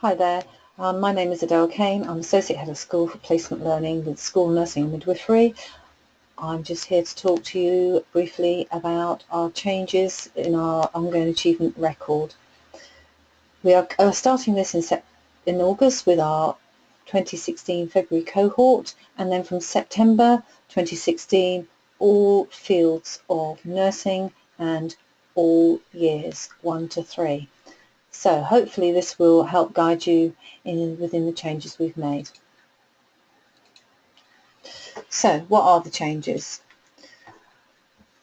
Hi there, my name is Adele Kane. I'm Associate Head of School for Placement Learning with School Nursing and Midwifery. I'm just here to talk to you briefly about our changes in our ongoing achievement record. We are starting this in August with our 2016 February cohort, and then from September 2016 all fields of nursing and all years 1 to 3. So hopefully this will help guide you within the changes we've made. So what are the changes?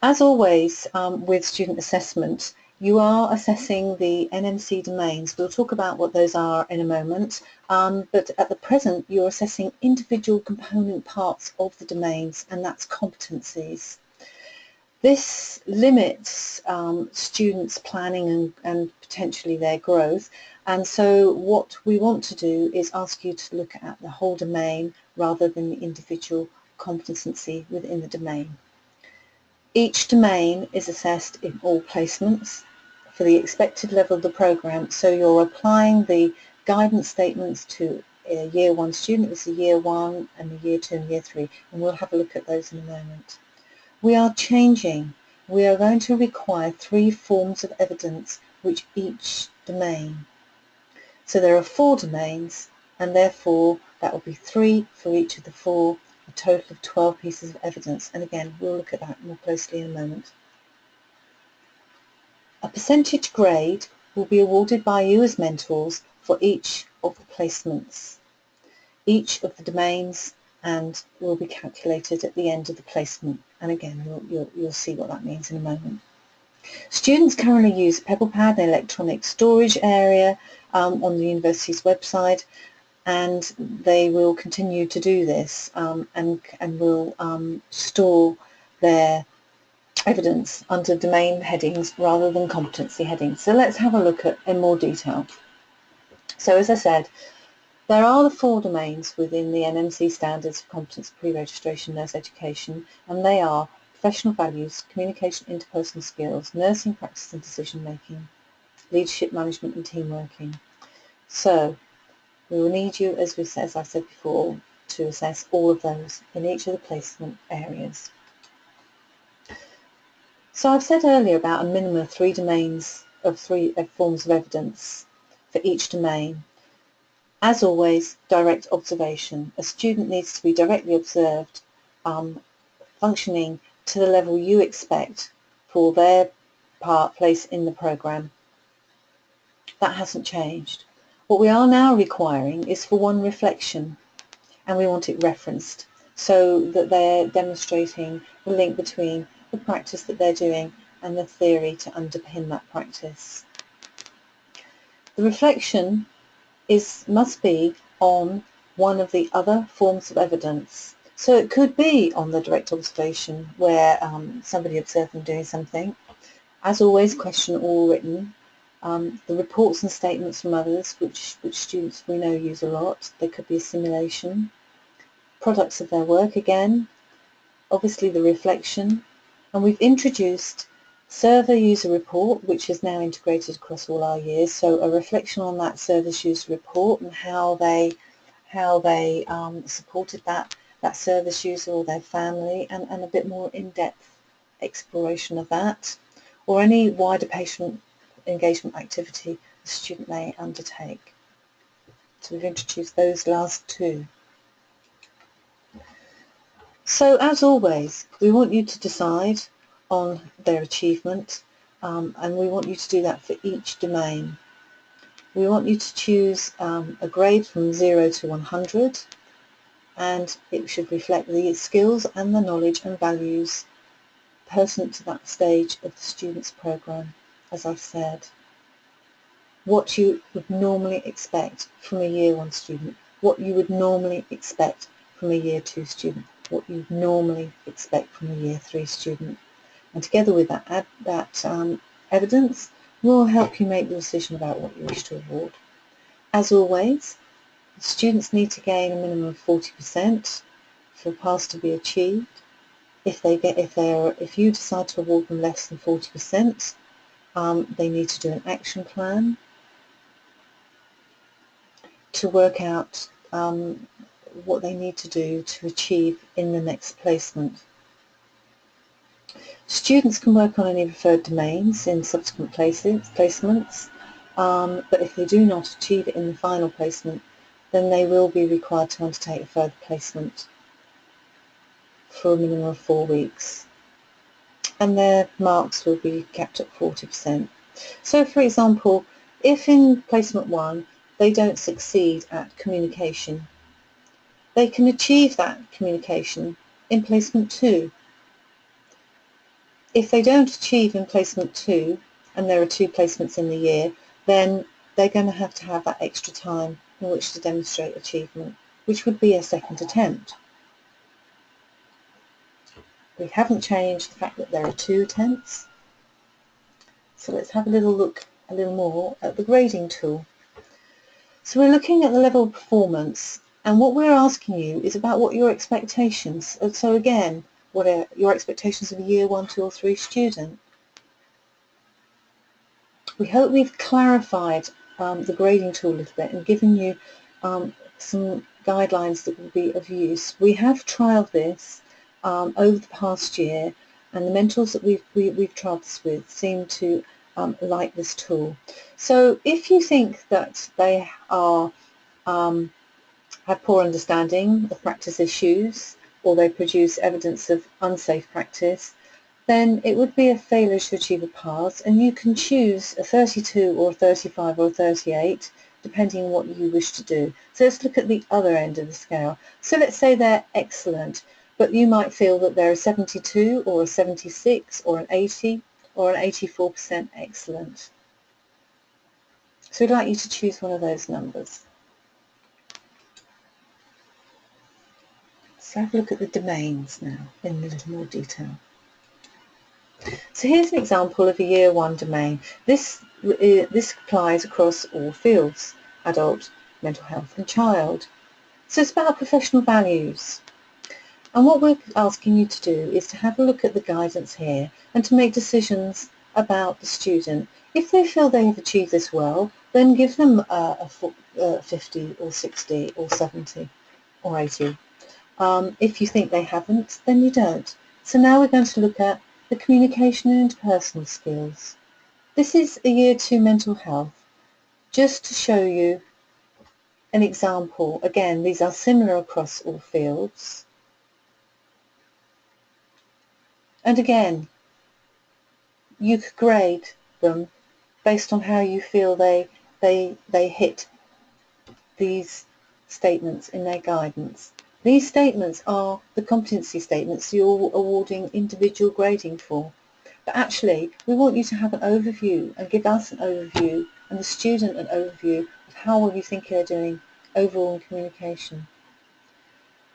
As always with student assessment, you are assessing the NMC domains. We'll talk about what those are in a moment, but at the present you're assessing individual component parts of the domains, and that's competencies. This limits students' planning and potentially their growth, and so what we want to do is ask you to look at the whole domain rather than the individual competency within the domain. Each domain is assessed in all placements for the expected level of the programme, so you're applying the guidance statements to a Year 1 student. It's a Year 1 and a Year 2 and Year 3, and we'll have a look at those in a moment. We are changing. We are going to require 3 forms of evidence which each domain. So there are 4 domains, and therefore that will be 3 for each of the 4, a total of 12 pieces of evidence. And again, we'll look at that more closely in a moment. A percentage grade will be awarded by you as mentors for each of the placements, each of the domains, and will be calculated at the end of the placement. And again, you'll see what that means in a moment. Students currently use PebblePad, an electronic storage area on the university's website, and they will continue to do this and will store their evidence under domain headings rather than competency headings. So let's have a look at in more detail. So as I said, there are the 4 domains within the NMC standards for competence pre-registration nurse education, and they are professional values, communication, interpersonal skills, nursing practice and decision making, leadership management and team working. So we will need you, as I said before, to assess all of those in each of the placement areas. So I've said earlier about a minimum of 3 domains of 3 forms of evidence for each domain. As always, direct observation. A student needs to be directly observed, functioning to the level you expect for their place in the programme. That hasn't changed. What we are now requiring is for 1 reflection, and we want it referenced so that they're demonstrating the link between the practice that they're doing and the theory to underpin that practice. The reflection must be on one of the other forms of evidence. So it could be on the direct observation where somebody observed them doing something. As always, question all written. The reports and statements from others, which students we know use a lot. They could be a simulation. Products of their work again. Obviously the reflection. And we've introduced Server User Report, which is now integrated across all our years, so a reflection on that service user report and how they supported that service user or their family, and a bit more in-depth exploration of that, or any wider patient engagement activity the student may undertake. So we've introduced those last 2. So as always, we want you to decide on their achievement, and we want you to do that for each domain. We want you to choose a grade from 0 to 100, and it should reflect the skills and the knowledge and values pertinent to that stage of the student's programme, as I've said. What you would normally expect from a Year 1 student, what you would normally expect from a Year 2 student, what you would normally expect from a Year 3 student. And together with that evidence, will help you make the decision about what you wish to award. As always, students need to gain a minimum of 40% for a pass to be achieved. If you decide to award them less than 40%, they need to do an action plan. to work out what they need to do to achieve in the next placement. Students can work on any referred domains in subsequent placements, but if they do not achieve it in the final placement, then they will be required to undertake a further placement for a minimum of 4 weeks. And their marks will be capped at 40%. So, for example, if in placement 1 they don't succeed at communication, they can achieve that communication in placement 2. If they don't achieve in placement 2, and there are 2 placements in the year, then they're going to have that extra time in which to demonstrate achievement, which would be a second attempt. We haven't changed the fact that there are 2 attempts. So let's have a little look a little more at the grading tool. So we're looking at the level of performance, and what we're asking you is about what your expectations. So again, what are your expectations of a year 1, 2 or 3 student? We hope we've clarified the grading tool a little bit and given you some guidelines that will be of use. We have trialled this over the past year, and the mentors that we've trialled this with seem to like this tool. So if you think that they are have poor understanding of practice issues, or they produce evidence of unsafe practice, then it would be a failure to achieve a pass, and you can choose a 32 or a 35 or a 38 depending on what you wish to do. So let's look at the other end of the scale. So let's say they're excellent, but you might feel that they're a 72 or a 76 or an 80 or an 84% excellent. So we'd like you to choose one of those numbers. So have a look at the domains now in a little more detail. So here's an example of a year 1 domain. This applies across all fields: adult, mental health and child. So it's about professional values. And what we're asking you to do is to have a look at the guidance here and to make decisions about the student. If they feel they have achieved this well, then give them a 50 or 60 or 70 or 80. If you think they haven't, then you don't. So now we're going to look at the communication and interpersonal skills. This is a year 2 mental health, just to show you an example. Again, these are similar across all fields. And again, you could grade them based on how you feel they hit these statements in their guidance. These statements are the competency statements you're awarding individual grading for. But actually, we want you to have an overview and give us an overview and the student an overview of how well you think they're doing overall in communication.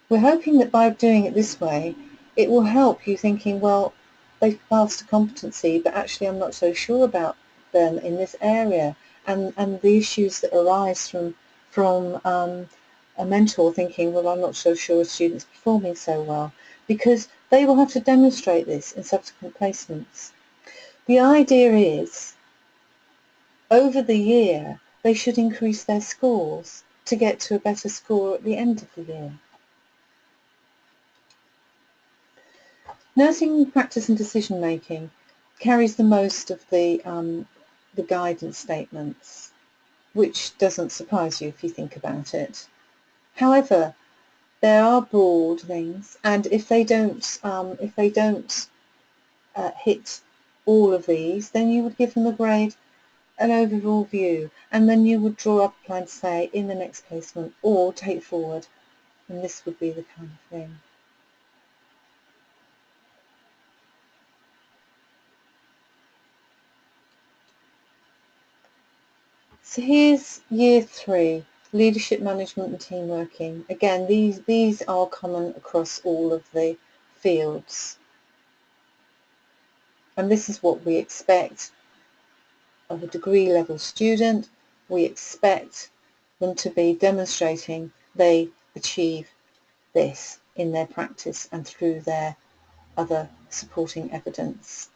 We're hoping that by doing it this way, it will help you thinking, well, they've passed a competency, but actually I'm not so sure about them in this area, and the issues that arise from a mentor thinking, well, I'm not so sure a student's performing so well, because they will have to demonstrate this in subsequent placements. The idea is, over the year, they should increase their scores to get to a better score at the end of the year. Nursing practice and decision making carries the most of the guidance statements, which doesn't surprise you if you think about it. However, there are broad things, and if they don't hit all of these, then you would give them a grade, an overall view, and then you would draw up a plan to say in the next placement or take forward, and this would be the kind of thing. So here's year 3, leadership, management and team working. Again, these are common across all of the fields. And this is what we expect of a degree level student. We expect them to be demonstrating they achieve this in their practice and through their other supporting evidence.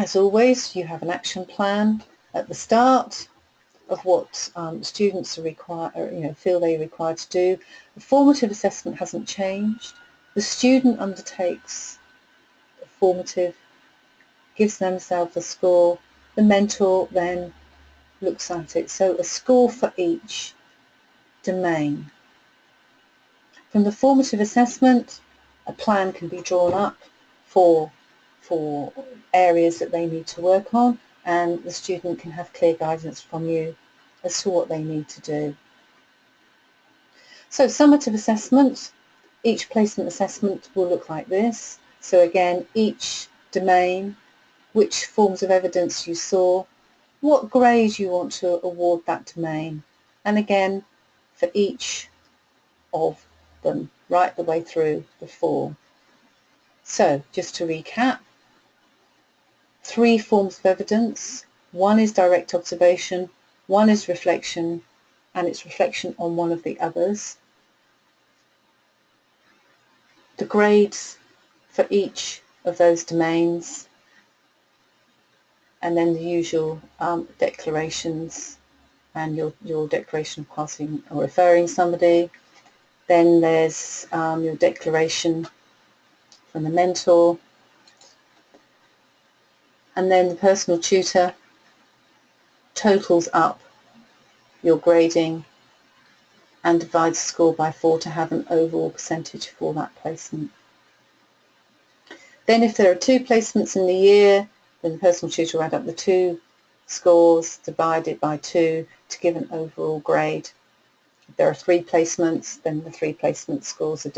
As always, you have an action plan at the start of what students are feel they're required to do. The formative assessment hasn't changed. The student undertakes the formative, gives themselves a score. The mentor then looks at it. So a score for each domain. From the formative assessment, a plan can be drawn up for areas that they need to work on, and the student can have clear guidance from you as to what they need to do. So summative assessment, each placement assessment will look like this. So again, each domain, which forms of evidence you saw, what grade you want to award that domain, and again for each of them right the way through the form. So just to recap, 3 forms of evidence. One is direct observation, one is reflection, and it's reflection on one of the others. The grades for each of those domains, and then the usual declarations and your declaration of passing or referring somebody. Then there's your declaration from the mentor, and then the personal tutor totals up your grading and divides the score by 4 to have an overall percentage for that placement. Then if there are 2 placements in the year, then the personal tutor will add up the 2 scores, divide it by 2 to give an overall grade. If there are 3 placements, then the 3 placement scores are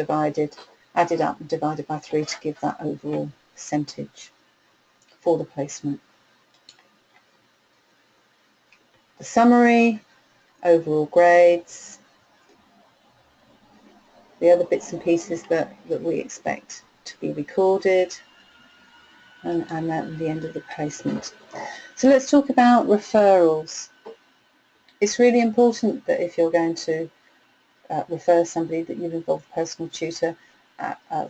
added up and divided by 3 to give that overall percentage for the placement. The summary, overall grades, the other bits and pieces that we expect to be recorded, and at the end of the placement. So let's talk about referrals. It's really important that if you're going to refer somebody, that you involve the personal tutor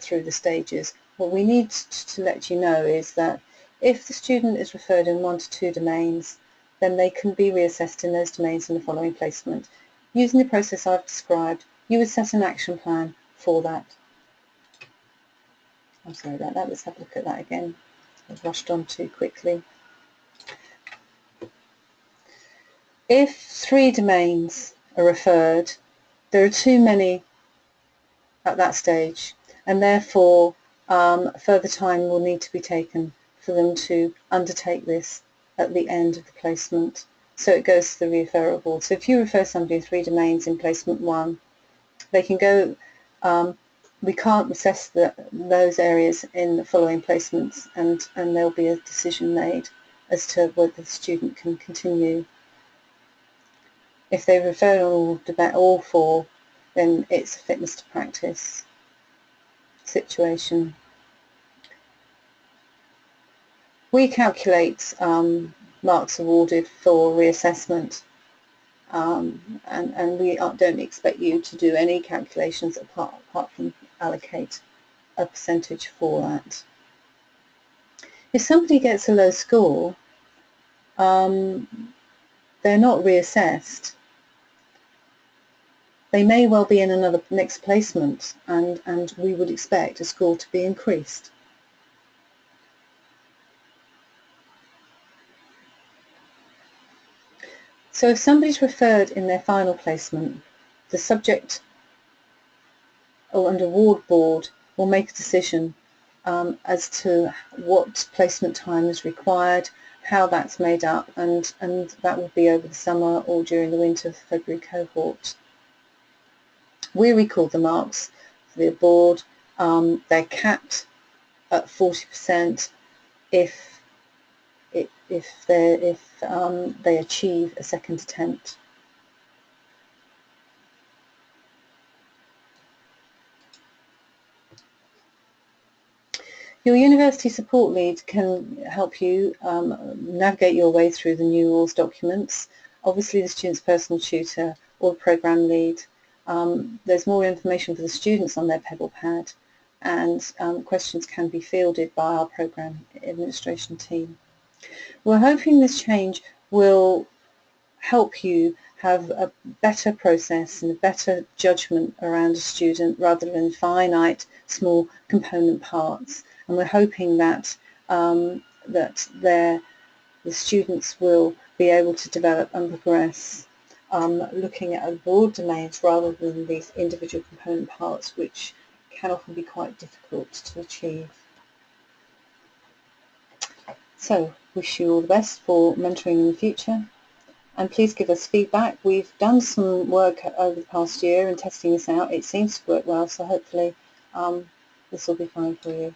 through the stages. What we need to let you know is that if the student is referred in 1 to 2 domains, then they can be reassessed in those domains in the following placement. Using the process I've described, you would set an action plan for that. I'm sorry about that, let's have a look at that again. I've rushed on too quickly. If 3 domains are referred, there are too many at that stage, and therefore further time will need to be taken for them to undertake this at the end of the placement. So it goes to the referral board. So if you refer somebody in 3 domains in placement 1, they can go, we can't assess those areas in the following placements, and there'll be a decision made as to whether the student can continue. If they refer all 4, then it's a fitness to practice situation. We calculate marks awarded for reassessment, and we don't expect you to do any calculations apart from allocate a percentage for that. If somebody gets a low score, they're not reassessed. They may well be in another next placement, and we would expect a score to be increased. So if somebody's referred in their final placement, the subject and award board will make a decision as to what placement time is required, how that's made up, and that will be over the summer or during the winter February cohort. We record the marks for the board. They're capped at 40% if they achieve a second attempt. Your university support lead can help you navigate your way through the new OARS documents. Obviously the student's personal tutor or programme lead. There's more information for the students on their Pebble Pad, and questions can be fielded by our programme administration team. We're hoping this change will help you have a better process and a better judgment around a student rather than finite small component parts, and we're hoping that the students will be able to develop and progress looking at broad domains rather than these individual component parts, which can often be quite difficult to achieve. So, wish you all the best for mentoring in the future, and please give us feedback. We've done some work over the past year in testing this out. It seems to work well, so hopefully this will be fine for you.